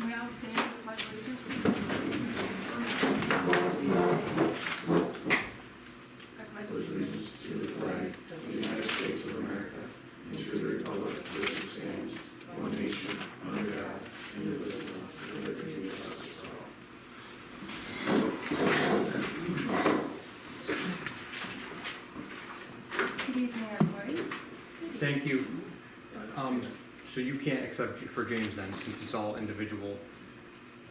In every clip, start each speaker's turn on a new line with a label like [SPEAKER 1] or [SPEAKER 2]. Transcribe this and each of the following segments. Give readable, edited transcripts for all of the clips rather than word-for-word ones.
[SPEAKER 1] We all stand for the pledge of allegiance. I pledge allegiance
[SPEAKER 2] To the flag of the United States of America and to the republic for which it stands, one nation, under God, indivisible, with liberty and justice for all.
[SPEAKER 1] Good evening, everybody.
[SPEAKER 3] Thank you. So you can't accept for James then, since it's all individual.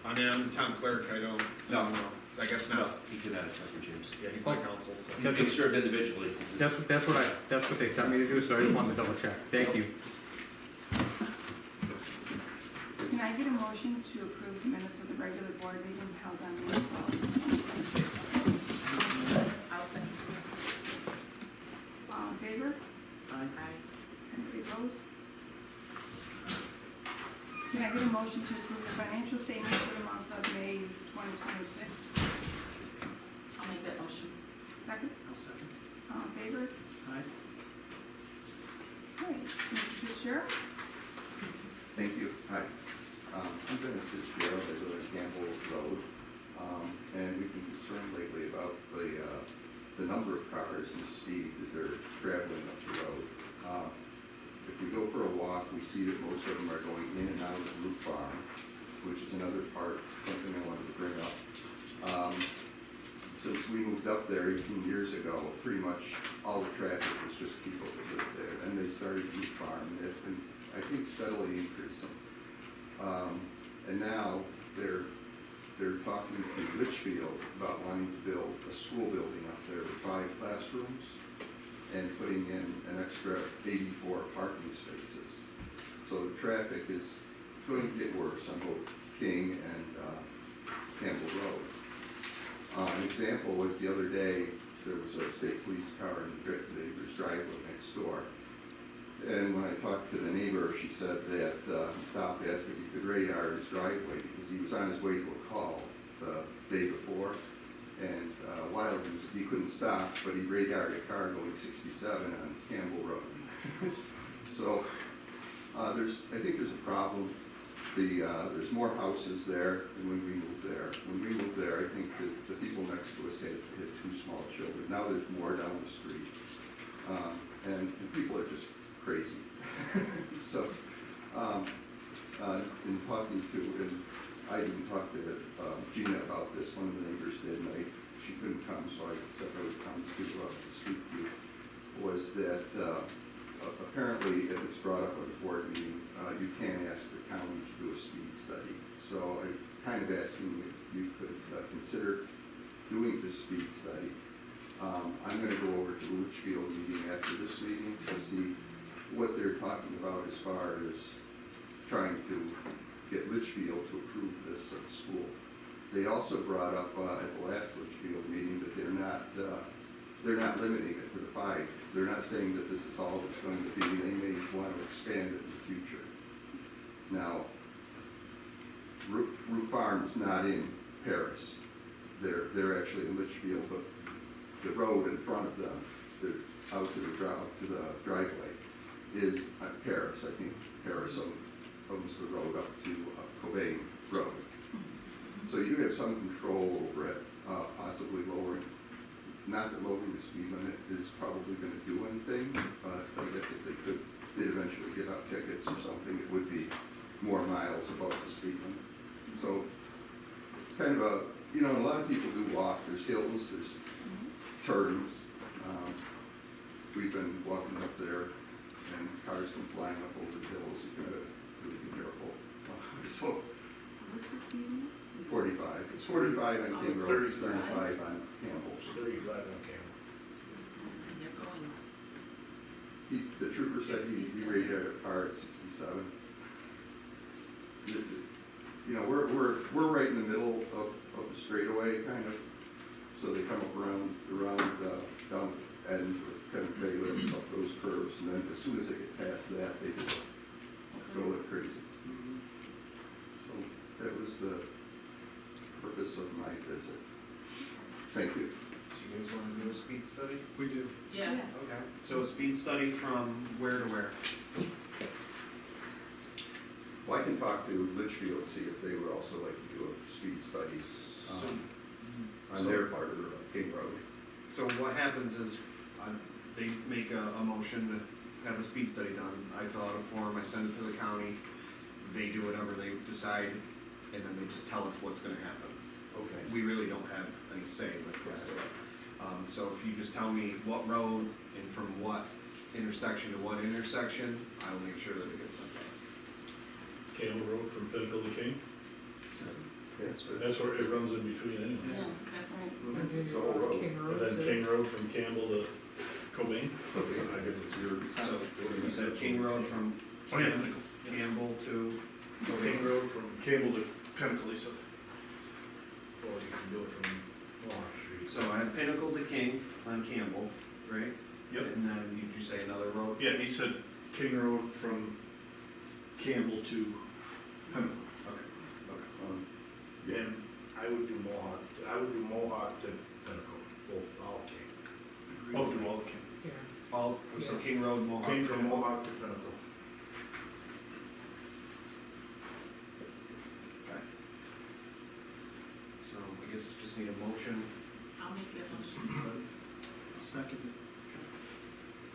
[SPEAKER 4] I mean, I'm the town clerk, I don't,
[SPEAKER 5] No.
[SPEAKER 4] I guess
[SPEAKER 5] No,
[SPEAKER 4] not.
[SPEAKER 5] he cannot accept for James.
[SPEAKER 4] Yeah, he's my
[SPEAKER 3] Oh.
[SPEAKER 4] counsel, so.
[SPEAKER 5] He can serve individually.
[SPEAKER 3] That's what they sent me to do, so I just wanted to double check. Thank you.
[SPEAKER 1] Can I get a motion to approve the minutes of the regular board meeting held on May 12th?
[SPEAKER 6] I'll second.
[SPEAKER 1] All in favor?
[SPEAKER 6] Aye.
[SPEAKER 1] Anybody opposed? Can I get a motion to approve the financial statements for the month of May 2026?
[SPEAKER 6] I'll make that motion.
[SPEAKER 1] Second?
[SPEAKER 4] I'll second.
[SPEAKER 1] All in favor?
[SPEAKER 4] Aye.
[SPEAKER 1] Okay, Mr. Fitzgerald?
[SPEAKER 7] Thank you. Hi. I'm Dennis Fitzgerald. I live on Campbell Road. And we've been concerned lately about the number of cars and the speed that they're traveling up the road. If we go for a walk, we see that most of them are going in and out of Root Farm, which is another part, something I wanted to bring up. Since we moved up there 18 years ago, pretty much all the traffic was just people that lived there. Then they started Root Farm, and it's been, I think, steadily increasing. And now they're talking to Litchfield about wanting to build a school building up there with 5 classrooms and putting in an extra 84 parking spaces. So the traffic is going to get worse on both King and Campbell Road. An example was the other day, there was a state police car in the neighbor's driveway next door. And when I talked to the neighbor, she said that he stopped, asked if he could radar his driveway because he was on his way to a call the day before. And while he couldn't stop, but he radared a car going 67 on Campbell Road. So I think there's a problem. There's more houses there than when we moved there. When we moved there, I think that the people next to us had 2 small children. Now there's more down the street. And people are just crazy. So, in talking to, and I didn't talk to Gina about this, one of the neighbors did, and she couldn't come, so I said I would come to speak to you, was that apparently if it's brought up at a board meeting, you can ask the county to do a speed study. So I'm kind of asking if you could consider doing this speed study. I'm going to go over to the Litchfield meeting after this meeting to see what they're talking about as far as trying to get Litchfield to approve this at school. They also brought up at the last Litchfield meeting that they're not limiting it to the 5. They're not saying that this is all it's going to be. They may want to expand it in the future. Now, Root Farm is not in Paris. They're actually in Litchfield, but the road in front of them, out to the driveway, is Paris. I think Paris owns the road up to Cobain Road. So you have some control over it, possibly lowering. Not that lowering the speed limit is probably going to do anything, but I guess if they'd eventually give out tickets or something, it would be more miles above the speed limit. So it's kind of a lot of people do walk. There's hills, there's turns. We've been walking up there, and cars come flying up over the hills. You gotta really be careful. So
[SPEAKER 1] What's the speed limit?
[SPEAKER 7] 45. It's 45 on King Road. It's 35 on Campbell.
[SPEAKER 4] 35 on camera.
[SPEAKER 6] And they're going,
[SPEAKER 7] The trooper said he rated a car at 67. We're right in the middle of the straightaway, kind of. So they come up around down the end, kind of trailers up those curves, and then as soon as they get past that, they just go like crazy. So that was the purpose of my visit. Thank you.
[SPEAKER 4] So you guys want to do a speed study?
[SPEAKER 3] We do.
[SPEAKER 6] yeah.
[SPEAKER 4] Okay. So a speed study from where to where?
[SPEAKER 7] Well, I can talk to Litchfield and see if they would also like to do a speed study
[SPEAKER 4] So,
[SPEAKER 7] on their part of the King Road.
[SPEAKER 4] so what happens is, they make a motion to have a speed study done. I fill out a form, I send it to the county, they do whatever they decide, and then they just tell us what's gonna happen.
[SPEAKER 7] Okay.
[SPEAKER 4] We really don't have any say when it comes to it. So if you just tell me what road and from what intersection to what intersection, I will make sure that it gets sent out.
[SPEAKER 2] Campbell Road from Pinnacle to King,
[SPEAKER 7] Yes, but
[SPEAKER 2] that's where it runs in between anyways.
[SPEAKER 1] Right.
[SPEAKER 7] it's a whole road.
[SPEAKER 2] And then King Road from Campbell to Cobain.
[SPEAKER 7] Okay, I guess it's your.
[SPEAKER 4] So you said King Road from
[SPEAKER 2] Oh, yeah, Pinnacle.
[SPEAKER 4] Campbell to,
[SPEAKER 2] King Road from Campbell to Pinnacle, he said. Or you can do it from Walnut Street.
[SPEAKER 4] so I have Pinnacle to King on Campbell, right?
[SPEAKER 2] Yep.
[SPEAKER 4] And then did you say another road?
[SPEAKER 2] Yeah, he said King Road from Campbell to Pinnacle.
[SPEAKER 4] Okay.
[SPEAKER 2] And
[SPEAKER 8] I would do Mohawk to Pinnacle, both, all King.
[SPEAKER 2] Oh, do all King.
[SPEAKER 4] All, so King Road, Mohawk.
[SPEAKER 8] King from
[SPEAKER 4] Pinnacle.
[SPEAKER 8] Mohawk to Pinnacle.
[SPEAKER 4] Okay. So I guess just need a motion.
[SPEAKER 6] I'll make that motion.
[SPEAKER 8] Second.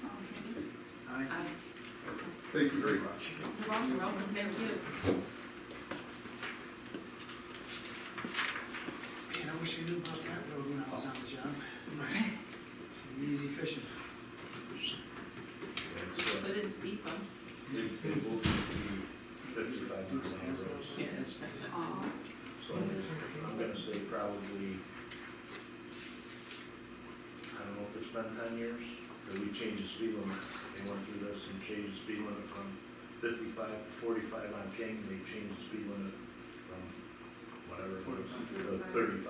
[SPEAKER 1] Okay.
[SPEAKER 8] Aye.
[SPEAKER 6] Aye.
[SPEAKER 7] Thank you very much.
[SPEAKER 6] You're welcome, thank you.
[SPEAKER 9] Man, I wish I knew about that road when I was on the job. Easy fishing.
[SPEAKER 6] Put in speed bumps.
[SPEAKER 8] They both be 55 miles an hour roads.
[SPEAKER 6] Yeah, that's right.
[SPEAKER 8] So I'm gonna say probably, I don't know if it's been 10 years, that we changed the speed limit. They went through this and changed the speed limit from 55 to 45 on King. They changed the speed limit from whatever it was to 35.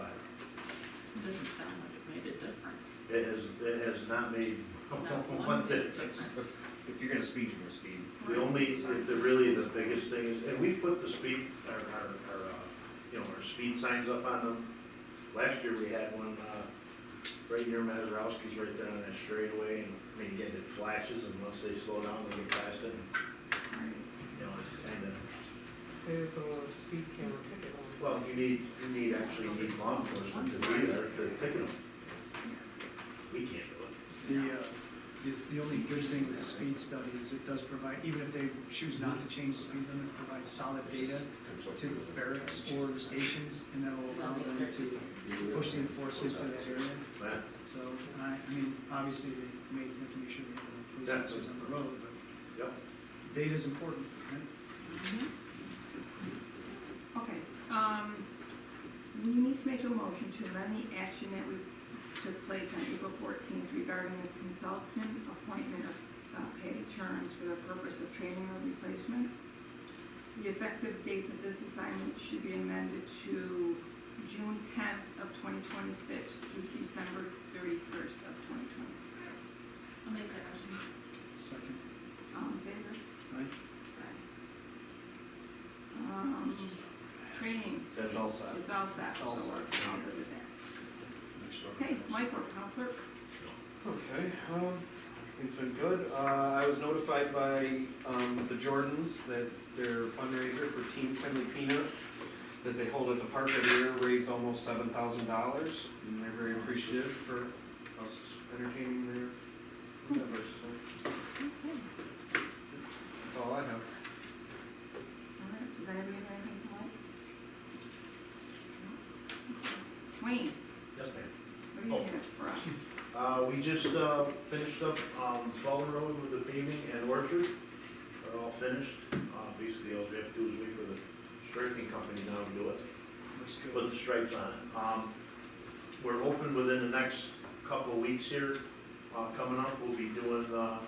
[SPEAKER 6] It doesn't sound like it made a difference.
[SPEAKER 8] It has not made
[SPEAKER 6] Not
[SPEAKER 8] one
[SPEAKER 6] one bit
[SPEAKER 8] difference.
[SPEAKER 6] difference.
[SPEAKER 4] If you're gonna speed, you're gonna speed.
[SPEAKER 8] Really the biggest thing is, and we put the speed, our speed signs up on them. Last year we had one, right near Mazurowski's, right there on that straightaway, and, I mean, again, it flashes, and once they slow down, they get past it, and, you know, it's kinda,
[SPEAKER 10] Maybe put a little speed camera ticket on.
[SPEAKER 8] well, you need law enforcement to be there to ticket them. We can't do it.
[SPEAKER 9] The only good thing with the speed study is it does provide, even if they choose not to change the speed limit, it provides solid data to the barracks or the stations, and that will allow them to push the enforcement to that area.
[SPEAKER 8] Right?
[SPEAKER 9] So, I mean, obviously, they may have to make sure they have police
[SPEAKER 8] Yeah.
[SPEAKER 9] officers on the road, but
[SPEAKER 8] Yep.
[SPEAKER 9] data's important, right?
[SPEAKER 1] Okay, we need to make a motion to amend the action that we took place on April 14th regarding the consultant appointment of Patty Turns for the purpose of training or replacement. The effective dates of this assignment should be amended to June 10th of 2026 through December 31st of 2026.
[SPEAKER 6] I'll make that motion.
[SPEAKER 9] Second.
[SPEAKER 1] All in favor?
[SPEAKER 9] Aye.
[SPEAKER 1] Training,
[SPEAKER 4] That's all set.
[SPEAKER 1] it's all set, so
[SPEAKER 4] All set.
[SPEAKER 1] we're all good with that. Okay, Michael, town clerk.
[SPEAKER 4] Okay, everything's been good. I was notified by, the Jordans that their fundraiser for Team Friendly Peanut that they hold at the park every year raised almost $7,000, and they're very appreciative for us entertaining their endeavors, so
[SPEAKER 1] Okay,
[SPEAKER 4] that's all I have.
[SPEAKER 1] all right, does anybody have anything to add? Wayne,
[SPEAKER 8] Yes, ma'am.
[SPEAKER 1] what do you have for us?
[SPEAKER 8] We just, finished up, Fulton Road with the paving and orchard. They're all finished. Basically, all we have to do is wait for the striping company now to do it,
[SPEAKER 9] Looks good.
[SPEAKER 8] put the stripes on it. We're open within the next couple of weeks here. Coming up, we'll be doing, the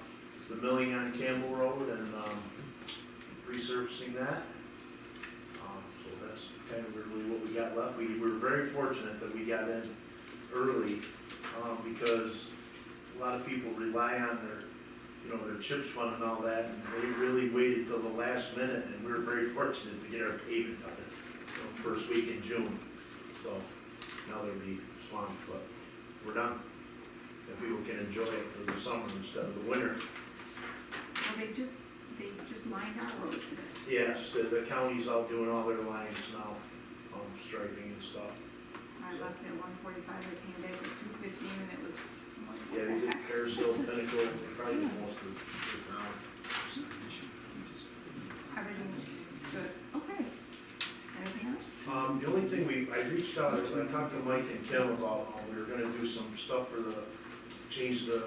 [SPEAKER 8] milling on Campbell Road and, resurfacing that. So that's kind of really what we got left. We were very fortunate that we got in early, because a lot of people rely on their CHIPS fund and all that, and they really waited till the last minute, and we were very fortunate to get our paving done, first week in June. So now they'll be swamped, but we're done. If people can enjoy it for the summer instead of the winter.
[SPEAKER 1] Well, they they just lined our road today.
[SPEAKER 8] Yes, the county's out doing all their lines now, striping and stuff.
[SPEAKER 1] I left at 1:45, I came back at 2:15, and it was.
[SPEAKER 8] Yeah, they did Carousel, Pinnacle, probably most of the town.
[SPEAKER 1] Everything's good, okay. Anything else?
[SPEAKER 8] The only thing I reached out, I talked to Mike and Kim about, we were gonna do some stuff for change the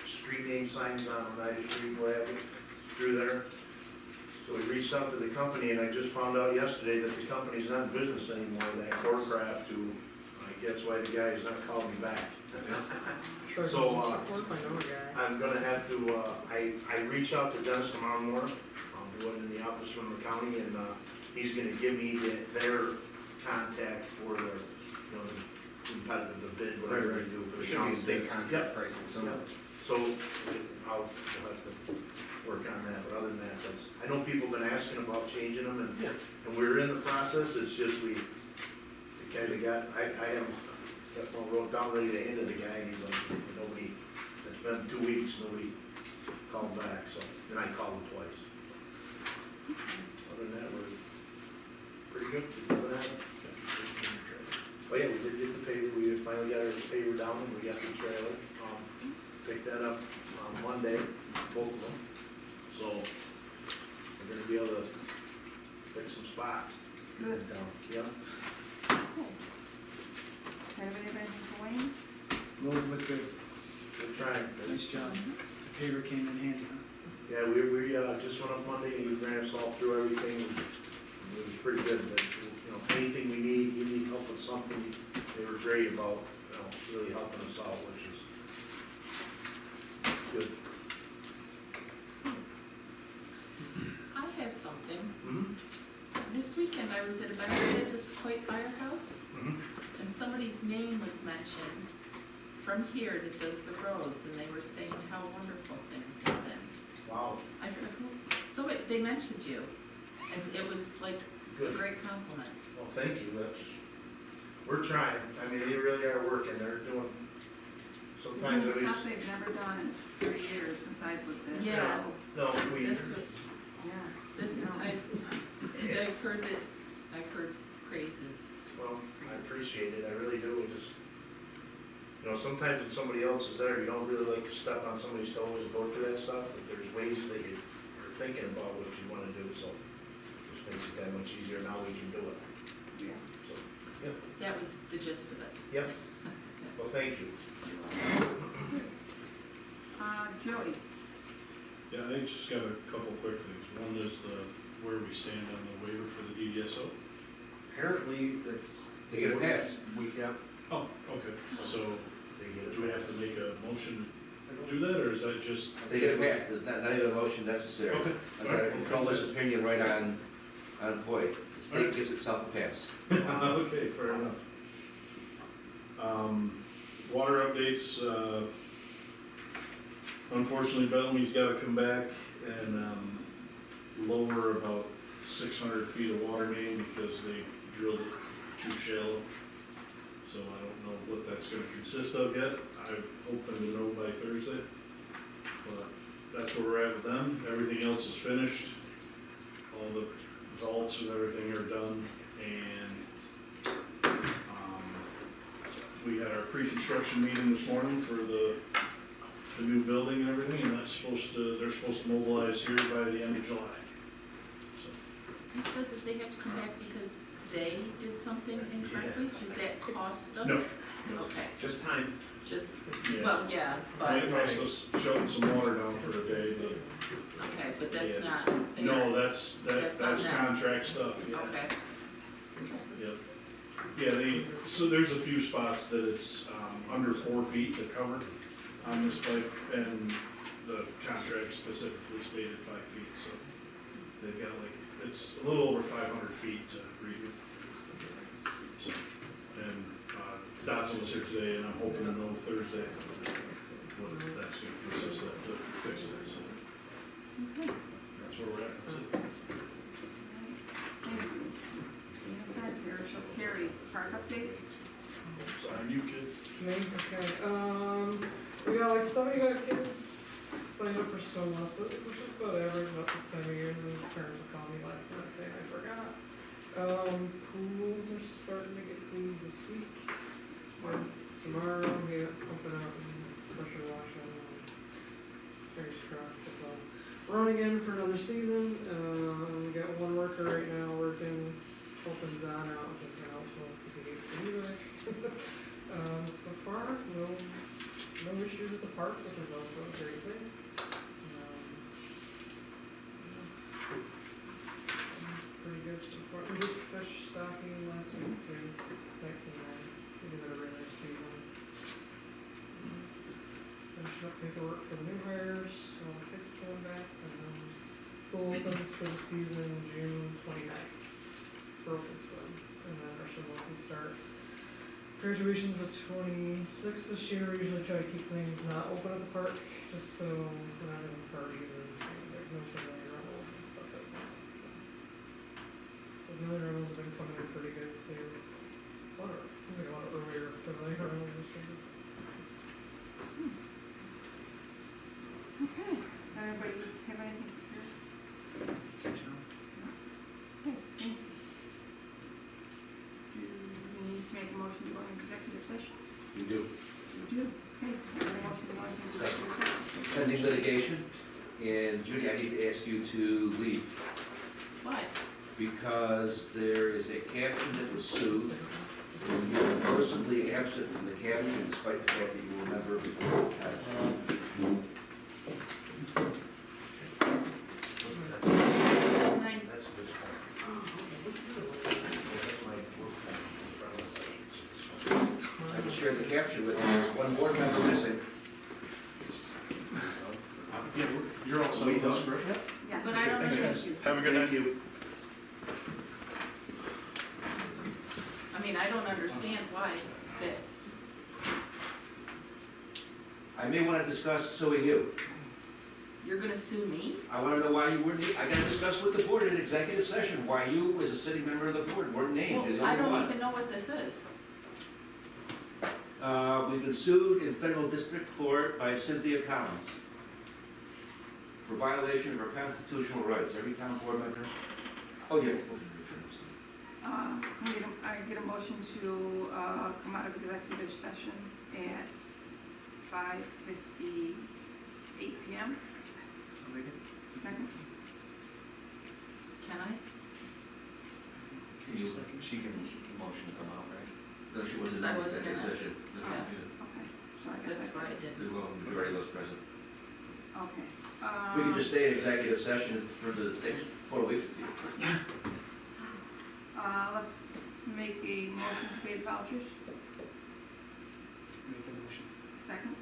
[SPEAKER 8] street name signs on Oneida Street, what have you, through there. So we reached out to the company, and I just found out yesterday that the company's not in business anymore, that Corecraft, who, I guess why the guy has not called me back.
[SPEAKER 10] Sure,
[SPEAKER 8] So,
[SPEAKER 10] some support by another guy.
[SPEAKER 8] I'm gonna have to, I reached out to Dennis tomorrow morning, I'm doing in the office from the county, and, he's gonna give me their contact for the, the competitive, the bid, whatever they do for the county. Yep.
[SPEAKER 4] pricing,
[SPEAKER 8] Yep. So, I'll have to work on that, but other than that, I know people have been asking about changing them, and we're in the process, it's just we kinda I haven't got my road down ready to hand to the guy, and he's like, nobody, it's been 2 weeks, nobody called back, so, and I called him twice. Other than that, we're pretty good. Other than that, oh yeah, we did get the paver, we finally got our paver down, and we got the trailer, picked that up on Monday, both of them. So, we're gonna be able to fix some spots.
[SPEAKER 1] Good.
[SPEAKER 8] Yep.
[SPEAKER 1] Cool. Anybody have anything for Wayne?
[SPEAKER 9] Roads look good,
[SPEAKER 8] We're trying.
[SPEAKER 9] nice job. The paver came in handy, huh?
[SPEAKER 8] Yeah, we just went up Monday and he ran us all through everything. It was pretty good, but, anything we need, you need help with something, they were great about, really helping us out, which is good.
[SPEAKER 6] I have something.
[SPEAKER 8] Mm-hmm.
[SPEAKER 6] This weekend I was at a banquet at the Sequoia Firehouse,
[SPEAKER 8] Mhm.
[SPEAKER 6] and somebody's name was mentioned from here that does the roads, and they were saying how wonderful things have been.
[SPEAKER 8] Wow,
[SPEAKER 6] I forgot who, so they mentioned you, and it was like a
[SPEAKER 8] good.
[SPEAKER 6] great compliment.
[SPEAKER 8] Well, thank you, we're trying, I mean, they really are working, they're doing, sometimes
[SPEAKER 1] Doing
[SPEAKER 8] we
[SPEAKER 1] stuff they've never done in 3 years since I've lived there.
[SPEAKER 6] Yeah.
[SPEAKER 8] no, we,
[SPEAKER 6] That's what,
[SPEAKER 1] Yeah.
[SPEAKER 6] that's,
[SPEAKER 1] No.
[SPEAKER 6] I've heard that, I've heard praises.
[SPEAKER 8] well, I appreciate it, I really do, it just, sometimes when somebody else is there, you don't really like to step on somebody's toes and go through that stuff, but there's ways that you are thinking about what you wanna do, so it just makes it that much easier, now we can do it,
[SPEAKER 1] Yeah.
[SPEAKER 8] so,
[SPEAKER 6] That was the gist of it.
[SPEAKER 8] yep, well, thank you.
[SPEAKER 1] Joey,
[SPEAKER 2] Yeah, I just got a couple quick things. One is where we stand on the waiver for the DDSO.
[SPEAKER 4] Apparently, it's.
[SPEAKER 5] They get a pass.
[SPEAKER 4] Yeah.
[SPEAKER 2] Oh, okay. So
[SPEAKER 8] They get it.
[SPEAKER 2] do we have to make a motion to do that, or is that just?
[SPEAKER 5] They get a pass, there's not even a motion necessary.
[SPEAKER 2] Okay.
[SPEAKER 5] I've got a controller's opinion right on point. The state gives itself a pass.
[SPEAKER 2] Okay, fair enough. Water updates, unfortunately Bellamy's gotta come back and, lower about 600 feet of water main because they drilled it too shallow. So I don't know what that's gonna consist of yet. I'm hoping to know by Thursday. But that's where we're at with them. Everything else is finished. All the vaults and everything are done, and we had our pre-construction meeting this morning for the new building and everything, and they're supposed to mobilize here by the end of July. So,
[SPEAKER 6] You said that they have to come back because they did something incorrectly? Does that cost us?
[SPEAKER 2] No.
[SPEAKER 6] Okay,
[SPEAKER 4] Just time.
[SPEAKER 6] just,
[SPEAKER 2] Yeah.
[SPEAKER 6] well, yeah, but,
[SPEAKER 2] It cost us shutting some water down for a day, but,
[SPEAKER 6] okay, but that's
[SPEAKER 2] Yeah.
[SPEAKER 6] not.
[SPEAKER 2] no, that's
[SPEAKER 6] That's on them.
[SPEAKER 2] contract stuff, yeah.
[SPEAKER 6] Okay,
[SPEAKER 2] Yep. Yeah, so there's a few spots that it's, under 4 feet to cover on this pipe, and the contract specifically stated 5 feet, so they've got it's a little over 500 feet to redo. So, and, Dotson was here today, and I'm hoping to know Thursday what that's gonna consist of to fix it, so. That's where we're at, that's it.
[SPEAKER 1] thank you. Rachel Carey, park updates?
[SPEAKER 2] Sorry, you kid.
[SPEAKER 10] Me, okay, we got like 75 kids, it's like signed up for swim lessons, which is about average about this time of year, the parents will call me last minute saying I forgot. Pools are starting to get cleaned this week, or tomorrow, yeah, pumping out and pressure washing, and fingers crossed that they'll run again for another season. We got one worker right now working, helping Zon out, which has been helpful, because he hates the music. So far, no issues at the park, which is also a great thing. Pretty good so far. We did fish stocking last week too. That came in. We did a regular season. Finishing up paperwork for the new hires, all the kids coming back, and then pool opens for the season June 29th for open swim. And then our swim lessons start. Graduation's the 26th this year. We usually try to keep things not open at the park, just so we're not having parties and there's no family rentals and stuff like that. The family rentals have been coming in pretty good too. Seems like a lot earlier family rentals this year.
[SPEAKER 1] Okay, does anybody have anything to say? Okay, thank you. Do we need to make a motion to go into executive session?
[SPEAKER 5] You do.
[SPEAKER 1] You do. Okay, a motion to go into executive session.
[SPEAKER 5] Pending litigation, and Judy, I need to ask you to leave,
[SPEAKER 6] Why?
[SPEAKER 5] because there is a captain that was sued, and you were personally absent from the caption despite the fact that you were a member of the board of health.
[SPEAKER 6] Nine.
[SPEAKER 8] That's a good point. That's my work in front of us.
[SPEAKER 5] I can share the caption with you, there's one board member missing.
[SPEAKER 2] Yeah, you're all set with this, correct?
[SPEAKER 1] Yeah.
[SPEAKER 6] But I don't
[SPEAKER 2] Thanks,
[SPEAKER 6] understand.
[SPEAKER 2] Have a good night.
[SPEAKER 6] I mean, I don't understand why that,
[SPEAKER 5] I may want to discuss suing you.
[SPEAKER 6] you're gonna sue me?
[SPEAKER 5] I want to know why you weren't, I got to discuss with the board in executive session, why you, as a sitting member of the board, weren't named. You're the
[SPEAKER 6] Well, I
[SPEAKER 5] only
[SPEAKER 6] don't
[SPEAKER 5] one.
[SPEAKER 6] even know what this is.
[SPEAKER 5] We've been sued in federal district court by Cynthia Collins for violation of our constitutional rights. Every town board member. Oh, yeah.
[SPEAKER 1] I get a motion to come out of executive session at 5:58 p.m.
[SPEAKER 9] I'll make it.
[SPEAKER 1] Second.
[SPEAKER 6] Can I?
[SPEAKER 5] She can motion to come out, right? No, she wasn't
[SPEAKER 6] I
[SPEAKER 5] in
[SPEAKER 6] wasn't in
[SPEAKER 5] executive
[SPEAKER 6] it.
[SPEAKER 5] session. No,
[SPEAKER 6] Yeah.
[SPEAKER 1] Okay, so I guess
[SPEAKER 6] That's why I didn't.
[SPEAKER 5] The majority of those present.
[SPEAKER 1] Okay.
[SPEAKER 5] We can just stay in executive session for the next 4 weeks.
[SPEAKER 1] Let's make a motion to pay the vouchers.
[SPEAKER 9] Make the motion.
[SPEAKER 1] Second.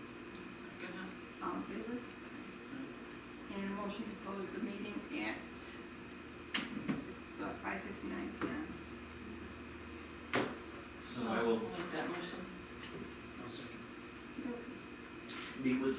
[SPEAKER 1] All in favor? And a motion to close the meeting at 5:59 p.m.
[SPEAKER 5] So I will
[SPEAKER 6] Make that motion.
[SPEAKER 9] I'll second.
[SPEAKER 5] meet with